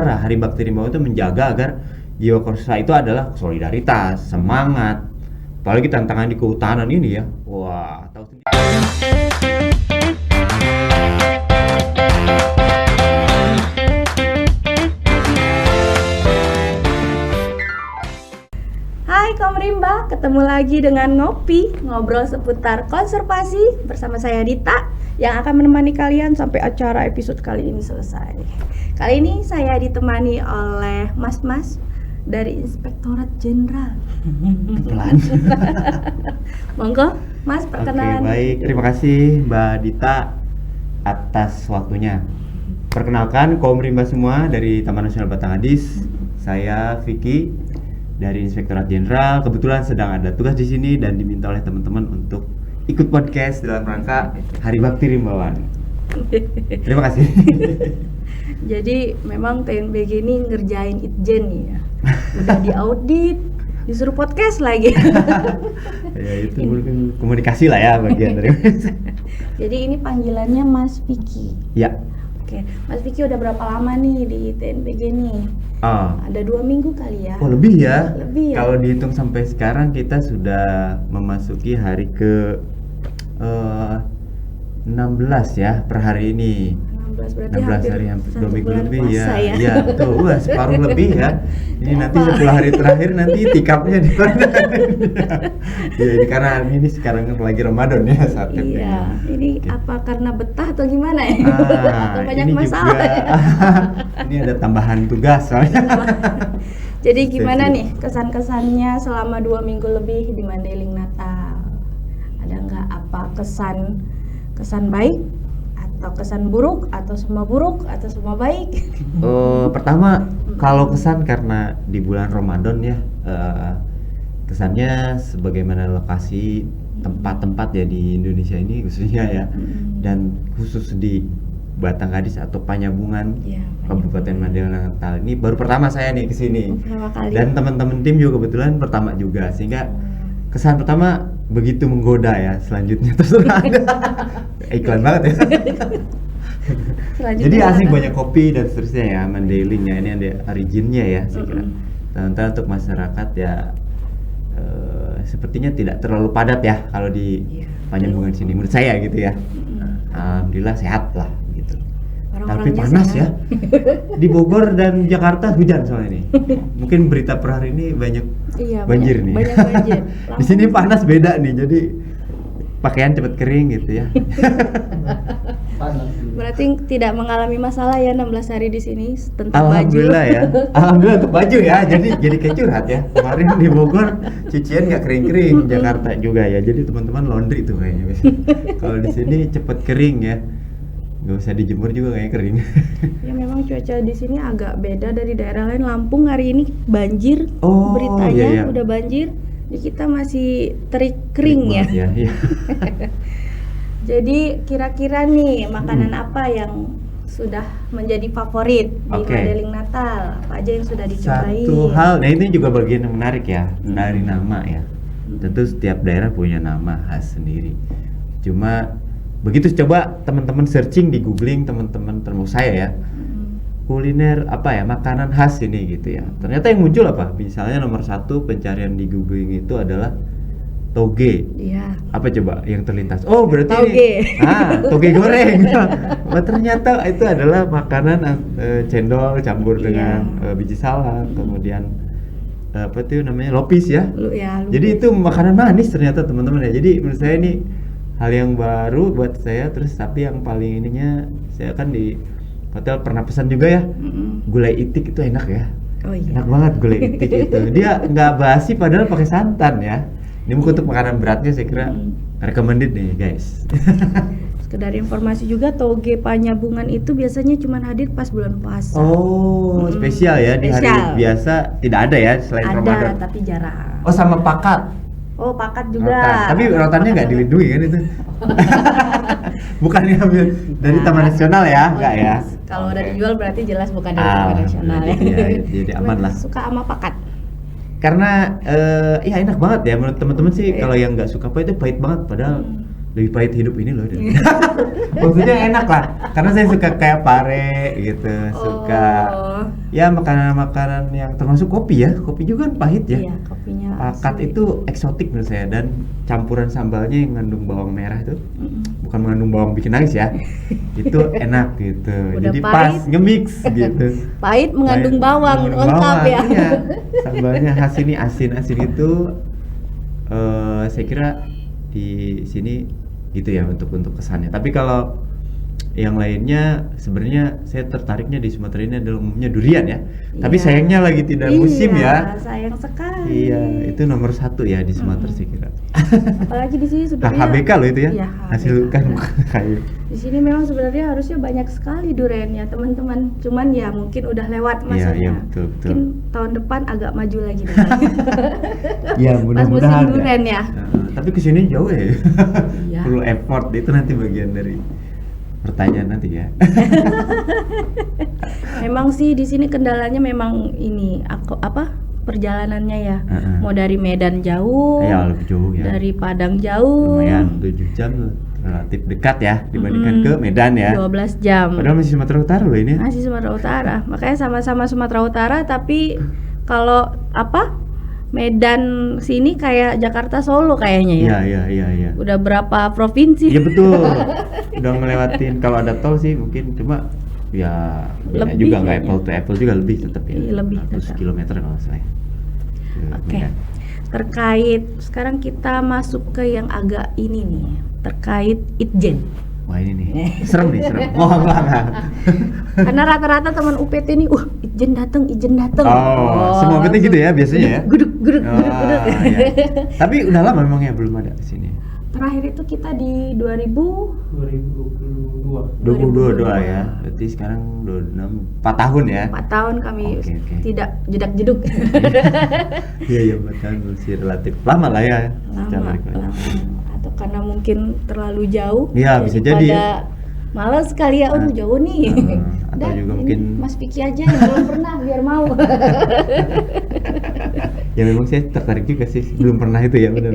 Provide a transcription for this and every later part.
Hari Bakti Rimbawan itu menjaga agar jiwa Korsesa itu adalah solidaritas, semangat. Apalagi tantangan di kehutanan ini ya. Wah, tahu sendiri. Hai kaum rimba, ketemu lagi dengan ngobrol seputar konservasi bersama saya Dita yang akan menemani kalian sampai acara episode kali ini selesai. Kali ini saya ditemani oleh mas-mas dari Inspektorat Jenderal. Pelan. Monggo, Mas, perkenalan. Oke, baik. Terima kasih Mbak Dita atas waktunya. Perkenalkan kaum rimba semua dari Taman Nasional Batangadis. Saya Vicky dari Inspektorat Jenderal. Kebetulan sedang ada tugas di sini dan diminta oleh teman-teman untuk ikut podcast dalam rangka Hari Bakti Rimbawan. Terima kasih. Jadi memang TNBG ini ngerjain itjen nih ya. Udah diaudit, disuruh podcast lagi. Ya itu mungkin komunikasi lah ya bagian dari. Jadi ini panggilannya Mas Vicky. Ya. Oke, Mas Vicky udah berapa lama nih di TNBG nih? Ada 2 minggu kali ya? Oh lebih ya? Lebih ya? Kalau dihitung sampai sekarang kita sudah memasuki hari ke 16 ya per hari ini. 16 berarti 16 hari hampir 2 minggu lebih ya. ya. Iya, betul. Wah, separuh lebih ya. Ini nanti 10 hari terakhir nanti tikapnya di mana? Ya, ini karena ini sekarang lagi Ramadan ya saatnya. Iya, ini apa karena betah atau gimana ya? Atau banyak ini masalah juga, ya? Ini ada tambahan tugas soalnya. Jadi gimana nih kesan-kesannya selama 2 minggu lebih di Mandailing Natal? Ada nggak apa kesan baik atau kesan buruk atau semua baik? Pertama kalau kesan karena di bulan Ramadan ya, kesannya sebagaimana lokasi tempat-tempat ya di Indonesia ini khususnya ya, dan khusus di Batangadis atau Panyabungan, Kabupaten Mandailing Natal ini baru pertama saya nih kesini. Dan teman-teman tim juga kebetulan pertama juga, sehingga kesan pertama begitu menggoda ya. Selanjutnya terserah Anda. Iklan banget ya. Jadi asik, banyak kopi dan seterusnya ya. Mandailing ya, ini ada originnya ya saya kira. Sementara untuk masyarakat ya sepertinya tidak terlalu padat ya kalau di Panyabungan sini menurut saya gitu ya. Alhamdulillah sehat lah gitu. Tapi panas ya. Di Bogor dan Jakarta hujan soalnya ini. Mungkin berita per hari ini banyak banjir nih. Banyak banjir. Di sini panas beda nih. Jadi pakaian cepet kering gitu ya. Berarti tidak mengalami masalah ya 16 hari di sini tentang Alhamdulillah baju. Ya. Alhamdulillah untuk baju ya. Jadi kayak curhat ya. Kemarin di Bogor cucian nggak kering-kering, Jakarta juga ya. Jadi teman-teman laundry tuh kayaknya. Kalau di sini cepet kering ya. Nggak usah dijemur juga kayaknya kering. Ya memang cuaca di sini agak beda dari daerah lain. Lampung hari ini banjir. Oh, beritanya iya. udah banjir. Di kita masih terik kering ya. Iya. Jadi kira-kira nih makanan apa yang sudah menjadi favorit di Mandailing Natal? Apa aja yang sudah dicobain? Satu hal, nah ini juga bagian yang menarik ya dari nama ya. Tentu setiap daerah punya nama khas sendiri. Cuma begitu coba teman-teman searching di googling, teman-teman termasuk saya ya, kuliner apa ya, makanan khas ini gitu ya. Ternyata yang muncul apa? Misalnya nomor 1 pencarian di googling itu adalah toge. Iya. Apa coba yang terlintas? Oh berarti toge. Toge goreng. Oh, ternyata itu adalah makanan cendol campur dengan biji salak, kemudian apa itu namanya lopis ya. Lupis. Jadi itu makanan manis ternyata teman-teman ya. Jadi menurut saya ini hal yang baru buat saya. Terus tapi yang paling ininya, saya kan di hotel pernah pesan juga ya, gulai itik itu enak ya. Oh iya. Enak banget gulai itik itu. Dia nggak basi padahal pakai santan ya. Ini mungkin untuk makanan beratnya saya kira recommended nih guys. Sekedar informasi juga, toge Panyabungan itu biasanya cuma hadir pas bulan puasa. Oh, spesial ya. Di hari biasa tidak ada ya selain Ramadan. Ada tapi jarang. Oh, sama pakat. Oh, pakat juga. Tapi rotannya nggak dilindungi kan itu? Bukan diambil dari Taman Nasional ya, enggak ya? Kalau udah dijual berarti jelas bukan dari Taman Nasional ya. Jadi aman lah. Suka sama pakat. Karena ya enak banget ya menurut teman-teman sih. Kalau yang nggak suka apa itu pahit banget, padahal lebih pahit hidup ini loh. Maksudnya enak lah, karena saya suka kayak pare gitu, suka ya makanan-makanan yang termasuk kopi ya. Kopi juga kan pahit ya. Iya, kopinya Pakat asli. itu eksotik menurut saya, dan campuran sambalnya yang mengandung bawang merah itu bukan mengandung bawang bikin nangis ya. Itu enak gitu. Udah Jadi pahit. pas nge-mix gitu. Pahit mengandung Pahit, bawang, mengandung lengkap bawang, ya. Iya. Sambalnya khas ini asin-asin itu saya kira di sini gitu ya untuk kesannya. Tapi kalau yang lainnya sebenarnya saya tertariknya di Sumatera ini adalah umumnya durian ya. Tapi Iya. sayangnya lagi tidak musim ya. Sayang sekali. Iya, itu nomor 1 ya di Sumatera saya kira. Apalagi di sini Nah, sebenarnya HBK loh itu ya. Iya, Hasil HBK. kan kayu. Di sini memang sebenarnya harusnya banyak sekali duriannya, teman-teman. Cuman ya mungkin udah lewat masanya. Iya, betul. Mungkin tahun depan agak maju lagi deh. Ya, Pas mudah-mudahan. musim durian ya. Tapi kesini jauh ya. Iya. Perlu effort, itu nanti bagian dari pertanyaan nanti ya. Memang sih di sini kendalanya memang ini perjalanannya ya. Mau dari Medan jauh. Ya, lebih jauh ya. Dari Padang jauh. Lumayan 7 jam relatif dekat ya dibandingkan ke Medan ya. 12 jam. Padahal masih Sumatera Utara loh ini. Masih Sumatera Utara. Makanya sama-sama Sumatera Utara, tapi kalau Medan sini kayak Jakarta Solo kayaknya ya. Iya. Udah berapa provinsi? Iya betul. Udah ngelewatin, kalau ada tol sih mungkin, cuma ya beda Lebih juga nggak kayaknya. apple to apple juga, lebih tetap ya. Iya, lebih 100 tetap. kilometer kalau nggak salah. Ya. Oke. Terkait sekarang kita masuk ke yang agak ini nih, terkait Itjen. Wah ini nih, serem nih, serem. Wah enggak. Karena rata-rata teman UPT nih, Itjen dateng. Oh, semua PT gitu ya biasanya ya. Guduk. Iya. Tapi udah lama memang ya belum ada di sini. Terakhir itu kita di 2022 ya. Berarti sekarang 26, 4 tahun ya. 4 tahun kami Oke. tidak jedak-jeduk. Iya 4 tahun masih relatif lama lah ya. secara lama. Atau karena mungkin terlalu jauh. Iya, bisa jadi. Males sekali ya, jauh nih. Atau juga ini mungkin Mas Vicky aja yang belum pernah biar mau. Ya memang saya tertarik juga sih, belum pernah itu ya, benar.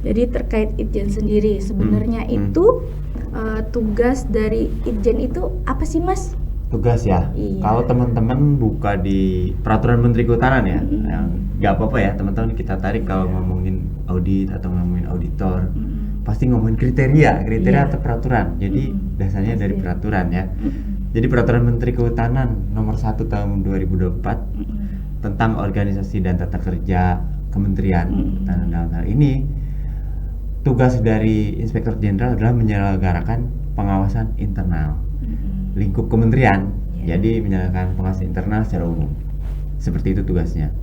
Jadi terkait Itjen sendiri sebenarnya itu tugas dari Itjen itu apa sih Mas? Tugas ya. Iya. Kalau teman-teman buka di peraturan Menteri Kehutanan ya, yang nggak apa-apa ya teman-teman kita tarik kalau ngomongin audit atau ngomongin auditor, pasti ngomongin kriteria Iya. atau peraturan. Jadi dasarnya dari peraturan ya. Jadi peraturan Menteri Kehutanan nomor 1 tahun 2024 tentang organisasi dan tata kerja kementerian. Nah, dalam hal ini tugas dari Inspektur Jenderal adalah menyelenggarakan pengawasan internal lingkup kementerian. Jadi menyelenggarakan pengawasan internal secara umum. Seperti itu tugasnya.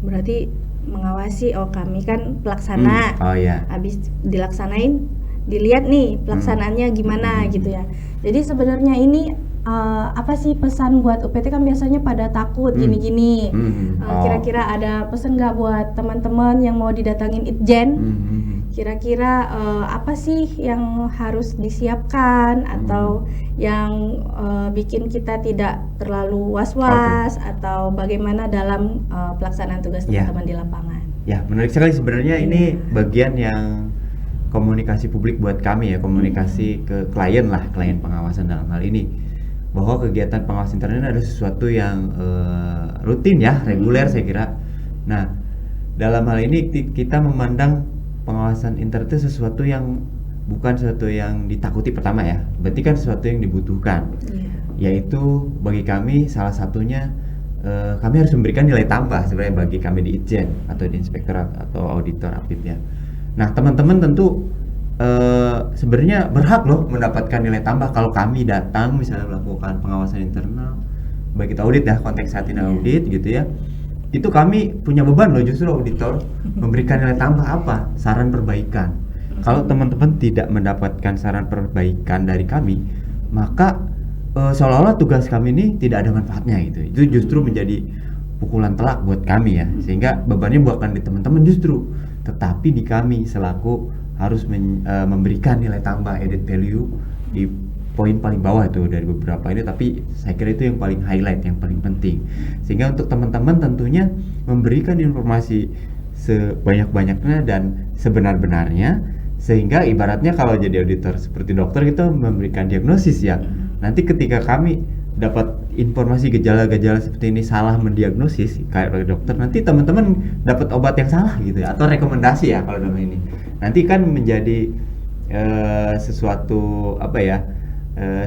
Berarti mengawasi, kami kan pelaksana. Oh ya. Habis dilaksanain, dilihat nih pelaksanaannya gimana gitu ya. Jadi sebenarnya ini apa sih pesan buat UPT, kan biasanya pada takut gini-gini. Kira-kira ada pesan nggak buat teman-teman yang mau didatangin Itjen? Kira-kira apa sih yang harus disiapkan atau yang bikin kita tidak terlalu was-was atau bagaimana dalam pelaksanaan tugas teman-teman di lapangan? Ya, menarik sekali sebenarnya. Ini bagian yang komunikasi publik buat kami ya, komunikasi ke klien lah, klien pengawasan dalam hal ini, bahwa kegiatan pengawasan internal ini ada sesuatu yang rutin ya, reguler saya kira. Nah, dalam hal ini kita memandang pengawasan internal itu sesuatu yang bukan sesuatu yang ditakuti pertama ya, berarti kan sesuatu yang dibutuhkan. Yaitu bagi kami salah satunya kami harus memberikan nilai tambah sebenarnya bagi kami di Itjen atau di Inspektorat atau Auditor Apip ya. Nah, teman-teman tentu sebenarnya berhak loh mendapatkan nilai tambah kalau kami datang misalnya melakukan pengawasan internal, baik itu audit ya, konteks saat ini audit gitu ya. Itu kami punya beban loh justru auditor memberikan nilai tambah apa? Saran perbaikan. Kalau teman-teman tidak mendapatkan saran perbaikan dari kami, maka seolah-olah tugas kami ini tidak ada manfaatnya gitu. Itu justru menjadi pukulan telak buat kami ya, sehingga bebannya bukan di teman-teman justru, tetapi di kami selaku harus memberikan nilai tambah added value di poin paling bawah itu dari beberapa ini, tapi saya kira itu yang paling highlight, yang paling penting, sehingga untuk teman-teman tentunya memberikan informasi sebanyak-banyaknya dan sebenar-benarnya Sehingga ibaratnya kalau jadi auditor seperti dokter itu memberikan diagnosis ya. Nanti ketika kami dapat informasi gejala-gejala seperti ini salah mendiagnosis kayak dokter, nanti teman-teman dapat obat yang salah gitu ya, atau rekomendasi ya kalau dalam ini. Nanti kan menjadi sesuatu apa ya?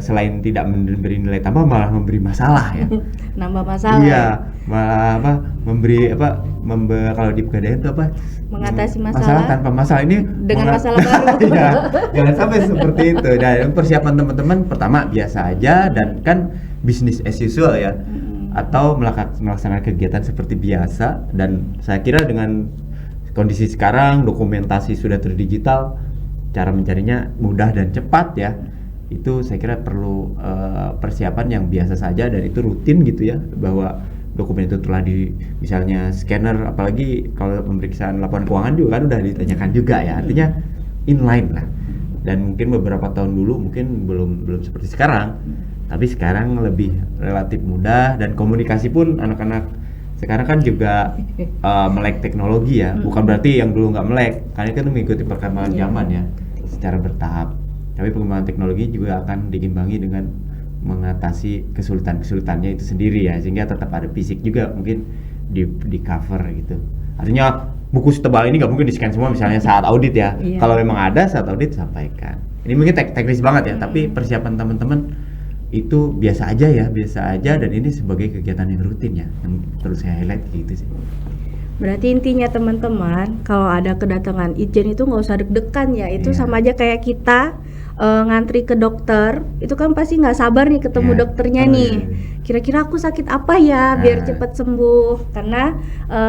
Selain tidak memberi nilai tambah malah memberi masalah ya. Nambah masalah. Iya, malah apa? Memberi apa? Kalau di pegadaian itu apa? Mengatasi masalah tanpa masalah ini dengan masalah baru. Iya, jangan sampai seperti itu. Dan persiapan teman-teman pertama biasa aja dan kan business as usual ya. Atau melaksanakan kegiatan seperti biasa, dan saya kira dengan kondisi sekarang dokumentasi sudah terdigital, cara mencarinya mudah dan cepat ya. Itu saya kira perlu persiapan yang biasa saja dan itu rutin gitu ya, bahwa dokumen itu telah misalnya scanner, apalagi kalau pemeriksaan laporan keuangan juga kan udah ditanyakan juga ya, artinya inline lah. Dan mungkin beberapa tahun dulu mungkin belum seperti sekarang, tapi sekarang lebih relatif mudah, dan komunikasi pun anak-anak sekarang kan juga melek teknologi ya, bukan berarti yang dulu nggak melek, karena itu mengikuti perkembangan zaman ya, secara bertahap. Tapi pengembangan teknologi juga akan diimbangi dengan mengatasi kesulitannya itu sendiri ya, sehingga tetap ada fisik juga mungkin di cover gitu. Artinya buku setebal ini nggak mungkin di scan semua misalnya saat audit ya. Kalau memang ada saat audit sampaikan. Ini mungkin teknis banget ya, tapi persiapan teman-teman itu biasa aja dan ini sebagai kegiatan yang rutin ya, yang perlu saya highlight gitu sih. Berarti intinya teman-teman, kalau ada kedatangan Itjen itu nggak usah deg-degan ya, itu sama aja kayak kita ngantri ke dokter, itu kan pasti nggak sabar nih ketemu dokternya nih. Kira-kira aku sakit apa ya biar cepat sembuh, karena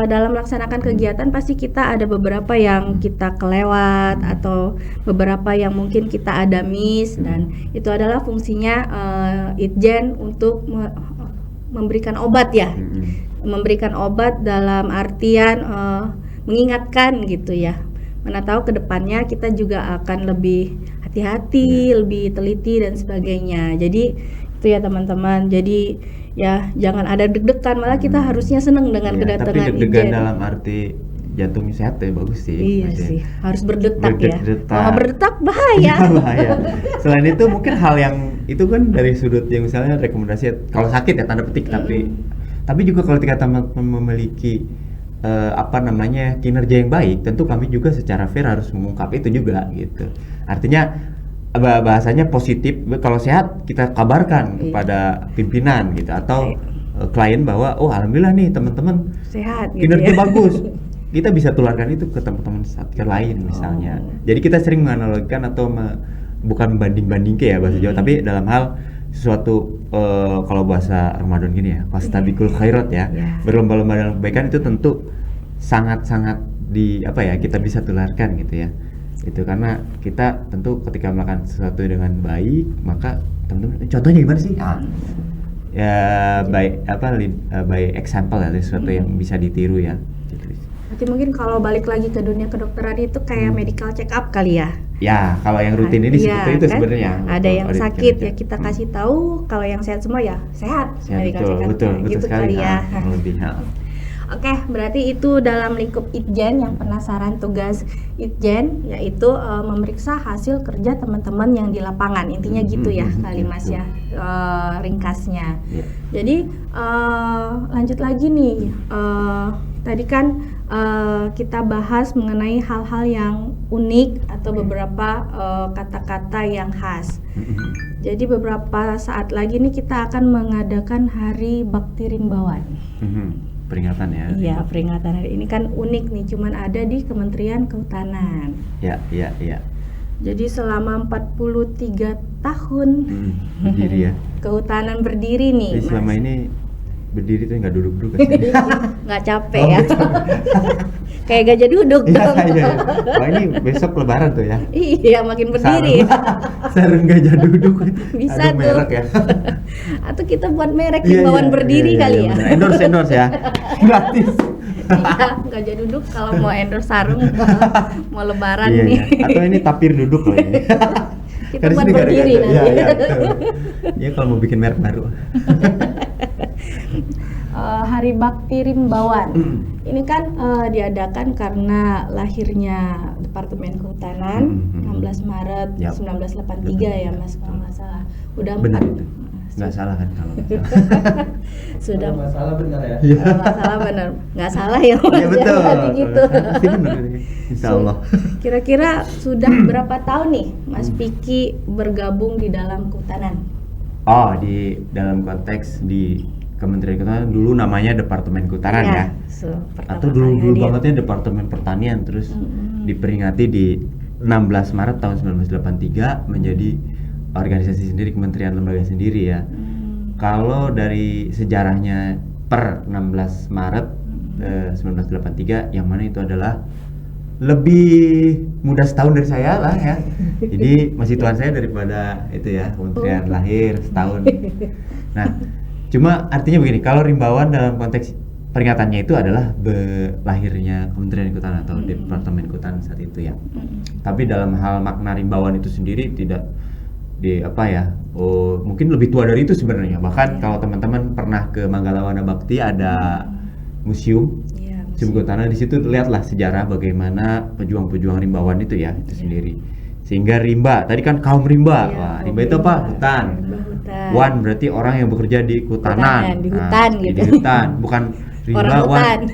dalam melaksanakan kegiatan pasti kita ada beberapa yang kita kelewat atau beberapa yang mungkin kita ada miss, dan itu adalah fungsinya Itjen untuk memberikan obat ya. Memberikan obat dalam artian mengingatkan gitu ya. Mana tahu kedepannya kita juga akan lebih hati-hati, lebih teliti dan sebagainya. Jadi itu ya teman-teman. Jadi ya jangan ada deg-degan, malah kita harusnya senang dengan kedatangan Itjen. Tapi deg-degan dalam arti jantungnya sehat ya bagus sih. Iya sih, harus berdetak ya. Kalau berdetak bahaya. Selain itu mungkin hal yang itu kan dari sudut yang misalnya rekomendasi kalau sakit ya tanda petik, tapi juga kalau kita memiliki kinerja yang baik, tentu kami juga secara fair harus mengungkap itu juga gitu. Artinya bahasanya positif, kalau sehat kita kabarkan kepada pimpinan gitu, atau klien bahwa oh alhamdulillah nih teman-teman sehat gitu, kinerja bagus. Kita bisa tularkan itu ke teman-teman satker lain misalnya. Jadi kita sering menganalogikan atau bukan banding-bandingke ya bahasa Jawa, tapi dalam hal sesuatu kalau bahasa Ramadan gini ya, fastabiqul khairat ya, berlomba-lomba dalam kebaikan, itu tentu sangat-sangat kita bisa tularkan gitu ya. Itu karena kita tentu ketika melakukan sesuatu dengan baik, maka teman-teman contohnya gimana sih? By example ya, sesuatu yang bisa ditiru ya. Berarti mungkin kalau balik lagi ke dunia kedokteran itu kayak medical check up kali ya. Ya, kalau yang rutin ini seperti itu kan? Sebenarnya. Ada yang sakit ya kita kasih tahu, kalau yang sehat semua ya sehat. Betul gitu sekali kali ya. Lebih. Oke, berarti itu dalam lingkup Itjen yang penasaran tugas Itjen yaitu memeriksa hasil kerja teman-teman yang di lapangan. Intinya gitu ya kali Mas ya, ringkasnya. Jadi lanjut lagi nih, tadi kan kita bahas mengenai hal-hal yang unik atau beberapa kata-kata yang khas. Jadi beberapa saat lagi nih kita akan mengadakan Hari Bakti Rimbawan. Peringatan ya. Iya, peringatan hari ini kan unik nih, cuman ada di Kementerian Kehutanan. Ya. Jadi selama 43 tahun berdiri ya. Kehutanan berdiri nih. Jadi selama ini berdiri tuh nggak duduk-duduk nggak capek ya. Kayak gajah duduk dong. Iya. Wah, ini besok lebaran tuh ya. Iya, makin berdiri. Sarung gajah duduk. Bisa tuh. Merek ya. Atau kita buat merek himbauan berdiri kali ya. Endorse ya. Gratis. Iya, gajah duduk kalau mau endorse sarung mau lebaran nih. Atau ini tapir duduk loh ini. Kita buat berdiri nanti. Iya, ya kalau mau bikin merek baru. Hari Bakti Rimbawan ini kan diadakan karena lahirnya Departemen Kehutanan 16 Maret Yap. 1983 ya Mas kalau nggak salah. Udah Benar 4 itu. Nggak salah kan kalau nggak salah. sudah Kalau nggak salah benar ya. kalau nggak salah benar nggak salah ya Mas Iya betul. berarti gitu. Pasti benar ini. Insya Allah. Kira-kira sudah berapa tahun nih Mas Piki bergabung di dalam kehutanan? Oh, di dalam konteks di Kementerian Kehutanan dulu namanya Departemen Kehutanan ya. Pertama Atau dulu kali hadir. bangetnya Departemen Pertanian, terus diperingati di 16 Maret tahun 1983 menjadi organisasi sendiri, kementerian lembaga sendiri ya. Kalau dari sejarahnya per 16 Maret 1983 yang mana itu adalah lebih muda setahun dari saya lah ya. Jadi masih tuan saya daripada itu ya, kementerian lahir setahun. Nah, cuma artinya begini, kalau rimbawan dalam konteks peringatannya itu adalah lahirnya Kementerian Kehutanan atau Departemen Kehutanan saat itu ya. Tapi dalam hal makna rimbawan itu sendiri tidak di apa ya? Oh, mungkin lebih tua dari itu sebenarnya. Bahkan kalau teman-teman pernah ke Manggalawana Bakti ada museum Museum Kehutanan, di situ lihatlah sejarah bagaimana pejuang-pejuang rimbawan itu ya itu sendiri. Sehingga rimba, tadi kan kaum rimba. Wah, rimba itu apa? Hutan. Wan berarti orang yang bekerja di kehutanan. Di hutan gitu. Di hutan, bukan rimba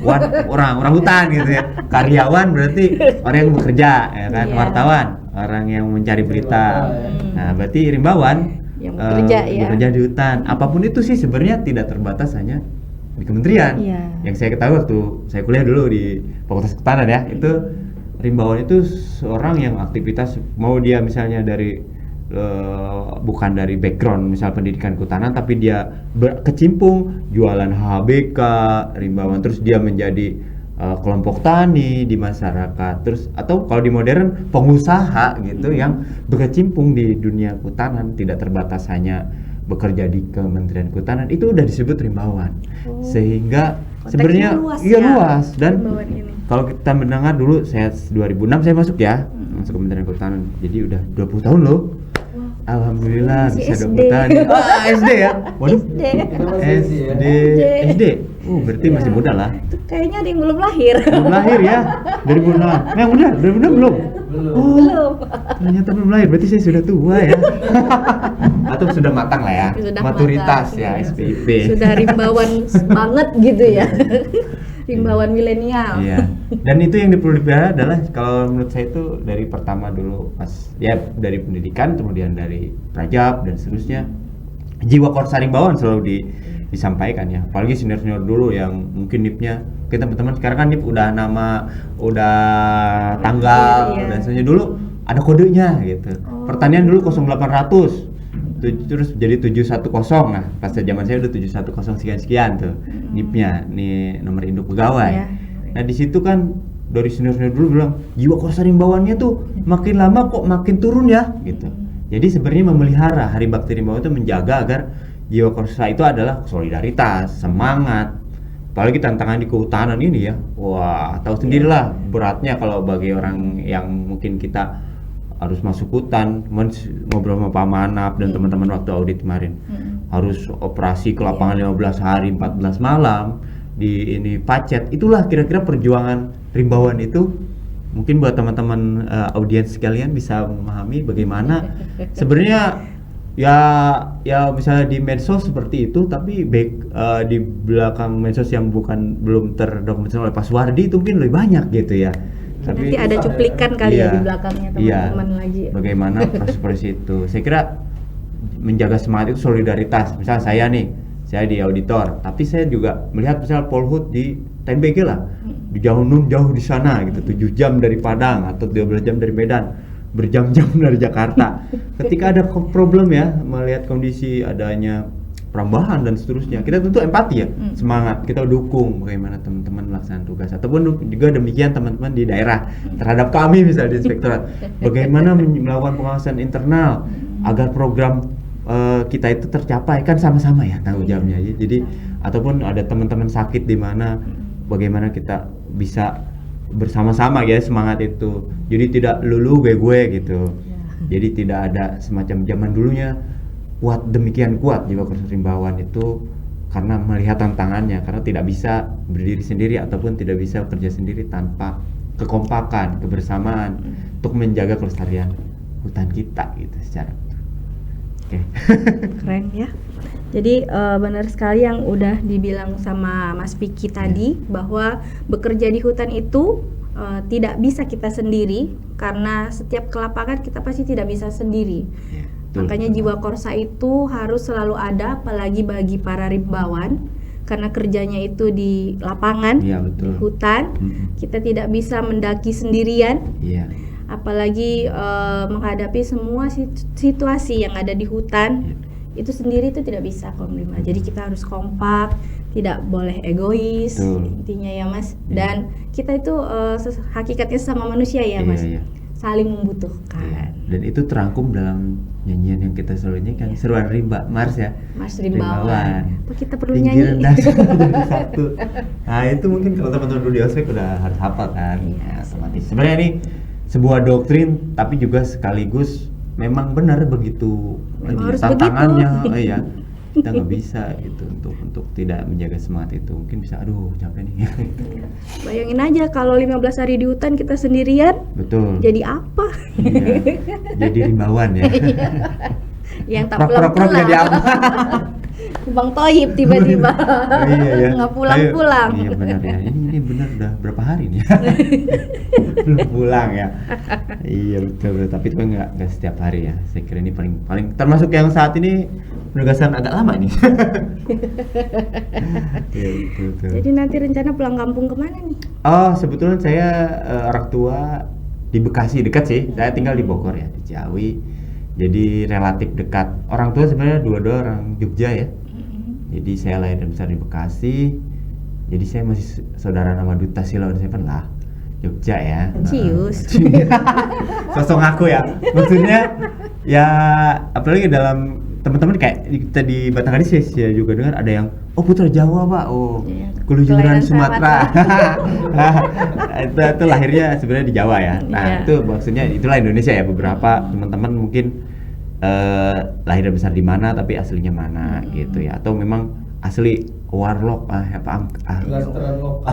wan orang hutan gitu ya. Karyawan berarti orang yang bekerja ya kan, wartawan, orang yang mencari berita. Nah, berarti rimbawan yang bekerja di hutan. Apapun itu sih sebenarnya tidak terbatas hanya di kementerian. Yang saya ketahui waktu saya kuliah dulu di Fakultas Kehutanan ya, itu rimbawan itu seorang yang aktivitas mau dia misalnya dari bukan dari background misal pendidikan kehutanan, tapi dia berkecimpung jualan HBK rimbawan, terus dia menjadi kelompok tani di masyarakat, terus atau kalau di modern pengusaha gitu yang berkecimpung di dunia kehutanan, tidak terbatas hanya bekerja di Kementerian Kehutanan, itu udah disebut rimbawan. Sehingga sebenarnya luas dan kalau kita mendengar dulu saya 2006 saya masuk ya, masuk Kementerian Kehutanan. Jadi udah 20 tahun loh. Alhamdulillah bisa 20 tahun. SD ya. Waduh. SD. Berarti masih muda lah. Itu kayaknya ada yang belum lahir. Belum lahir ya. 2006. Yang muda 2006 belum. Belum. Ternyata belum lahir, berarti saya sudah tua ya. Atau sudah matang lah ya. Sudah maturitas matang, ya, SPP. Sudah rimbawan banget gitu ya. Rimbawan milenial. Iya. Dan itu yang perlu dipelajari adalah kalau menurut saya itu dari pertama dulu pas ya dari pendidikan, kemudian dari prajab dan seterusnya, jiwa korsa rimbawan selalu disampaikan ya. Apalagi senior-senior dulu yang mungkin NIP-nya, oke teman-teman sekarang kan NIP udah nama, udah tanggal dan seterusnya, dulu ada kodenya gitu. Pertanian dulu 0800 terus jadi 710. Nah, pas zaman saya udah 710 sekian tuh NIP-nya, nih nomor induk pegawai. Nah, di situ kan dari senior-senior dulu bilang, jiwa korsa rimbawannya tuh makin lama kok makin turun ya gitu. Jadi sebenarnya memelihara Hari Bakti Rimbawan itu menjaga agar jiwa korsa itu adalah solidaritas, semangat. Apalagi tantangan di kehutanan ini ya. Wah, tahu sendirilah beratnya kalau bagi orang yang mungkin kita harus masuk hutan, ngobrol sama Pak Manap dan teman-teman waktu audit kemarin. Harus operasi ke lapangan 15 hari 14 malam di ini pacet. Itulah kira-kira perjuangan rimbawan itu. Mungkin buat teman-teman audiens sekalian bisa memahami bagaimana sebenarnya ya misalnya di medsos seperti itu, tapi di belakang medsos yang belum terdokumentasi oleh Pak Suwardi itu mungkin lebih banyak gitu ya. Nanti ada cuplikan kali ya di belakangnya teman-teman lagi. Bagaimana proses itu? Saya kira menjaga semangat itu solidaritas. Misal saya di auditor, tapi saya juga melihat misal Polhut di TNBG lah, di jauh di sana gitu, 7 jam dari Padang atau 12 jam dari Medan, berjam-jam dari Jakarta. Ketika ada problem ya, melihat kondisi adanya perambahan dan seterusnya, kita tentu empati ya, semangat, kita dukung bagaimana teman-teman melaksanakan tugas, ataupun juga demikian teman-teman di daerah terhadap kami misalnya di inspektorat, bagaimana melakukan pengawasan internal agar program kita itu tercapai, kan sama-sama ya tanggung jawabnya. Jadi ataupun ada teman-teman sakit di mana, bagaimana kita bisa bersama-sama ya semangat itu. Jadi tidak lulu gue gitu. Jadi tidak ada semacam zaman dulunya demikian kuat jiwa korsa rimbawan itu karena melihat tantangannya, karena tidak bisa berdiri sendiri ataupun tidak bisa bekerja sendiri tanpa kekompakan, kebersamaan untuk menjaga kelestarian hutan kita gitu secara Oke. Keren ya. Jadi benar sekali yang udah dibilang sama Mas Vicky tadi, bahwa bekerja di hutan itu tidak bisa kita sendiri, karena setiap ke lapangan kita pasti tidak bisa sendiri. Makanya jiwa korsa itu harus selalu ada, apalagi bagi para rimbawan, karena kerjanya itu di lapangan, di hutan. Kita tidak bisa mendaki sendirian. Apalagi menghadapi semua situasi yang ada di hutan, itu sendiri itu tidak bisa Komrimba. Jadi kita harus kompak, tidak boleh egois, intinya ya Mas. Dan kita itu hakikatnya sama manusia ya Mas, saling membutuhkan. Dan itu terangkum dalam nyanyian yang kita selalu nyanyikan, seruan rimba, Mars ya. Mars Rimbawan. Apa kita perlu tinggi nyanyi? Rendah jadi satu. Nah itu mungkin kalau teman-teman dulu di ospek udah harus hafal kan. Otomatis. Sebenarnya ini sebuah doktrin, tapi juga sekaligus memang benar begitu tantangannya. Kita nggak bisa gitu untuk tidak menjaga semangat itu. Mungkin bisa, aduh capek nih. Bayangin aja kalau 15 hari di hutan kita sendirian. Betul. Jadi apa? Jadi rimbawan ya. Yang tak pulang-pulang. Jadi apa? Bang Toyib tiba-tiba nggak pulang-pulang. Iya benar ya. Ini benar udah berapa hari nih? Belum pulang ya. Iya betul. Tapi itu nggak setiap hari ya. Saya kira ini paling termasuk yang saat ini penugasan agak lama nih. Iya betul. Jadi nanti rencana pulang kampung kemana nih? Oh sebetulnya saya orang tua di Bekasi, dekat sih. Saya tinggal di Bogor ya, di Ciawi. Jadi relatif dekat. Orang tua sebenarnya dua orang Jogja ya. Jadi saya lahir dan besar di Bekasi. Jadi saya masih saudara nama Duta Silawan Seven lah. Jogja ya. Cius. Sosok aku ya. Maksudnya ya apalagi dalam teman-teman kayak kita di Batangadis ya juga dengar ada yang Putra Jawa Pak. Kelujuran Sumatera. itu lahirnya sebenarnya di Jawa ya. Nah, itu maksudnya itulah Indonesia ya. Beberapa teman-teman mungkin lahir dan besar di mana tapi aslinya mana gitu ya. Atau memang asli Warlock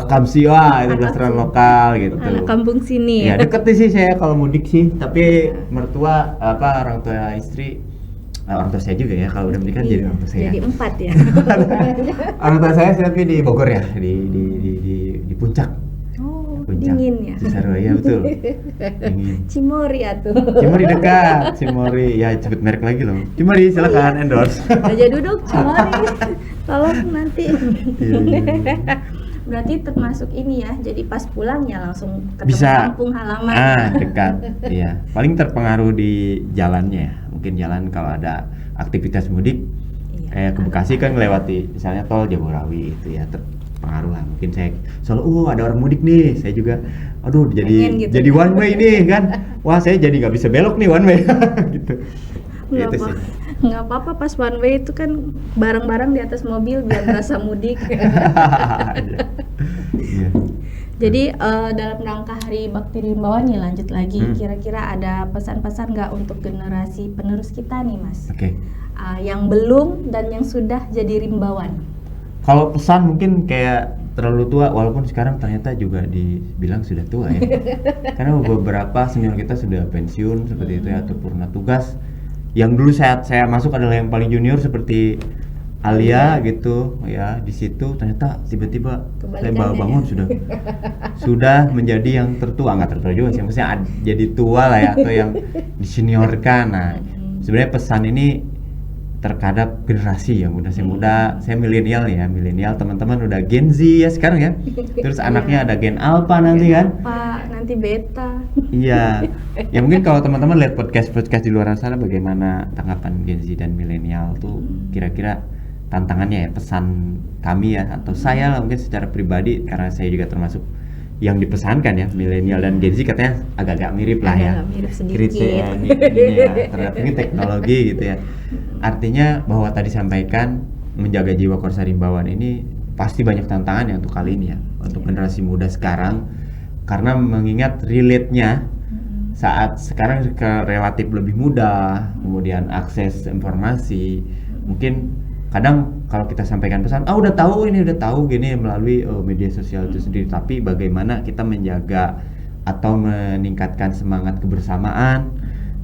Kamsiwa itu blasteran lokal gitu. Anak kampung sini ya. Deket sih saya kalau mudik sih, tapi mertua orang tua istri orang tua saya juga ya, kalau udah menikah jadi orang tua saya. Jadi 4 ya. Orang tua saya tapi di Bogor ya, di Puncak. Puncak. Dingin ya. Cisarua ya betul. Dingin. Cimory tuh. Cimory dekat, Cimory ya sebut merek lagi loh. Cimory silakan endorse. Aja duduk Cimory. Tolong nanti. Berarti termasuk ini ya, jadi pas pulangnya langsung ketemu kampung halaman. Dekat. Iya. Paling terpengaruh di jalannya. Mungkin jalan kalau ada aktivitas mudik ke Bekasi kan melewati misalnya tol Jagorawi itu ya, terpengaruh lah. Mungkin saya selalu ada orang mudik nih, saya juga aduh gitu. Jadi one way nih kan. Wah, saya jadi nggak bisa belok nih one way gitu. Gitu sih. Nggak apa-apa, pas one way itu kan barang-barang di atas mobil biar berasa mudik. Jadi dalam rangka Hari Bakti Rimbawan nih, lanjut lagi, kira-kira ada pesan-pesan nggak untuk generasi penerus kita nih Mas? Yang belum dan yang sudah jadi rimbawan. Kalau pesan mungkin kayak terlalu tua, walaupun sekarang ternyata juga dibilang sudah tua ya. Karena beberapa senior kita sudah pensiun seperti itu ya, atau purna tugas. Yang dulu saya masuk adalah yang paling junior seperti Alia gitu ya, di situ ternyata tiba-tiba saya bangun sudah menjadi yang tertua, nggak tertua juga sih, maksudnya jadi tua lah ya, atau yang diseniorkan. Nah sebenarnya pesan ini terhadap generasi ya, saya milenial ya, teman-teman udah Gen Z ya sekarang ya, terus anaknya ada Gen Alpha nanti kan, nanti Beta. Iya, ya mungkin kalau teman-teman lihat podcast di luar sana bagaimana tanggapan Gen Z dan milenial tuh kira-kira tantangannya ya, pesan kami ya, atau saya lah mungkin secara pribadi, karena saya juga termasuk yang dipesankan ya, milenial dan Gen Z katanya agak-agak mirip lah ya, mirip sedikit ya, terhadap ini teknologi gitu ya. Artinya bahwa tadi sampaikan menjaga jiwa korsa rimbawan ini pasti banyak tantangan ya untuk kali ini ya, untuk generasi muda sekarang, karena mengingat relate-nya saat sekarang relatif lebih mudah, kemudian akses informasi, mungkin kadang kalau kita sampaikan pesan, udah tahu gini melalui media sosial itu sendiri, tapi bagaimana kita menjaga atau meningkatkan semangat kebersamaan,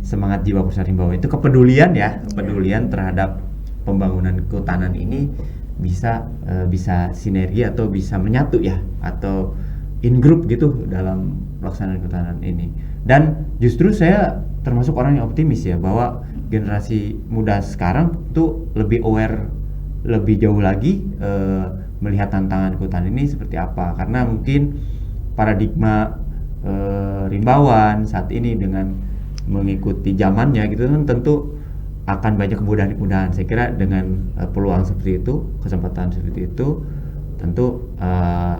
semangat jiwa Pusat Rimbawan itu kepedulian ya, kepedulian terhadap pembangunan kehutanan ini bisa sinergi atau bisa menyatu ya, atau in group gitu dalam pelaksanaan kehutanan ini. Dan justru saya termasuk orang yang optimis ya, bahwa generasi muda sekarang tuh lebih aware, lebih jauh lagi melihat tantangan kehutanan ini seperti apa, karena mungkin paradigma Rimbawan saat ini dengan mengikuti zamannya gitu kan tentu akan banyak kemudahan-kemudahan. Saya kira dengan peluang seperti itu, kesempatan seperti itu, tentu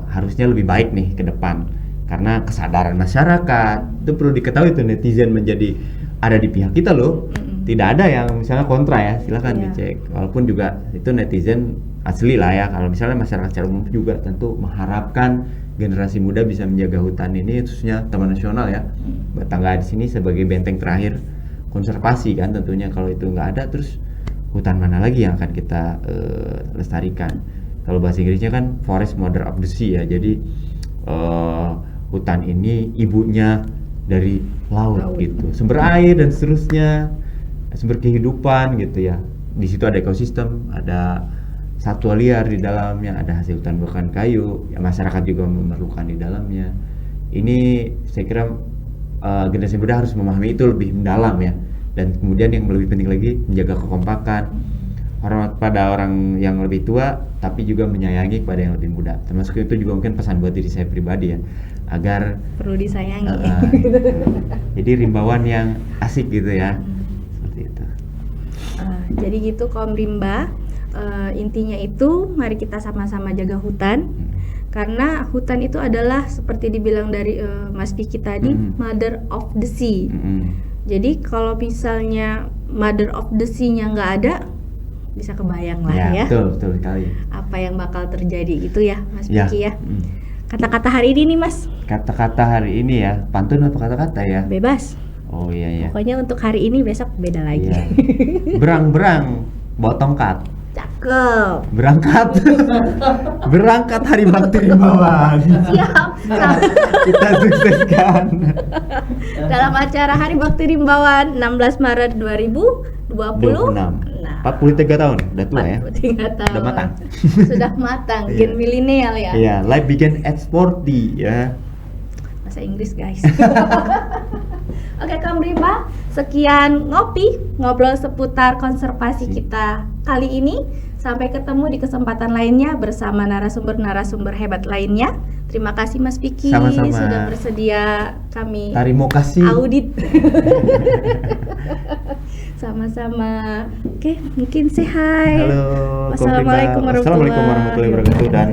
harusnya lebih baik nih ke depan. Karena kesadaran masyarakat itu perlu diketahui tuh, netizen menjadi ada di pihak kita loh. Tidak ada yang misalnya kontra ya, silahkan dicek. Walaupun juga itu netizen asli lah ya. Kalau misalnya masyarakat secara umum juga tentu mengharapkan generasi muda bisa menjaga hutan ini, khususnya Taman Nasional ya. Batang di sini sebagai benteng terakhir konservasi kan tentunya. Kalau itu nggak ada, terus hutan mana lagi yang akan kita lestarikan? Kalau bahasa Inggrisnya kan forest mother of the sea ya, jadi hutan ini ibunya dari laut gitu, sumber air dan seterusnya, sumber kehidupan gitu ya. Di situ ada ekosistem, ada satwa liar di dalamnya, ada hasil hutan bahkan kayu ya, masyarakat juga memerlukan di dalamnya. Ini saya kira generasi muda harus memahami itu lebih mendalam ya. Dan kemudian yang lebih penting lagi, menjaga kekompakan, hormat pada orang yang lebih tua, tapi juga menyayangi kepada yang lebih muda. Termasuk itu juga mungkin pesan buat diri saya pribadi ya, agar perlu disayangi. Jadi Rimbawan yang asik gitu ya, seperti itu. Jadi gitu Kaum Rimba, intinya itu mari kita sama-sama jaga hutan. Karena hutan itu adalah seperti dibilang dari Mas Vicky tadi, mother of the sea. Jadi kalau misalnya mother of the sea-nya nggak ada, bisa kebayang lah ya. Betul sekali. Apa yang bakal terjadi itu ya, Mas Vicky ya. Kata-kata hari ini nih Mas. Kata-kata hari ini ya, pantun apa kata-kata ya? Bebas. Oh iya. Pokoknya untuk hari ini, besok beda lagi. Iya. Berang-berang, bawa tongkat. Cakep. Berangkat Hari Bakti Rimbawan. Siap. Kita sukseskan. Dalam acara Hari Bakti Rimbawan 16 Maret 2026. 43 tahun, udah tua ya. 43 tahun. Udah matang. Sudah matang, gen milenial ya. Iya, life began at 40 ya. Bahasa Inggris guys. Oke Kaum Rimba, sekian ngobrol seputar konservasi kita kali ini. Sampai ketemu di kesempatan lainnya bersama narasumber-narasumber hebat lainnya. Terima kasih Mas Vicky sudah bersedia kami audit. Sama-sama. Oke, mungkin say hi. Halo. Wassalamualaikum warahmatullahi wabarakatuh dan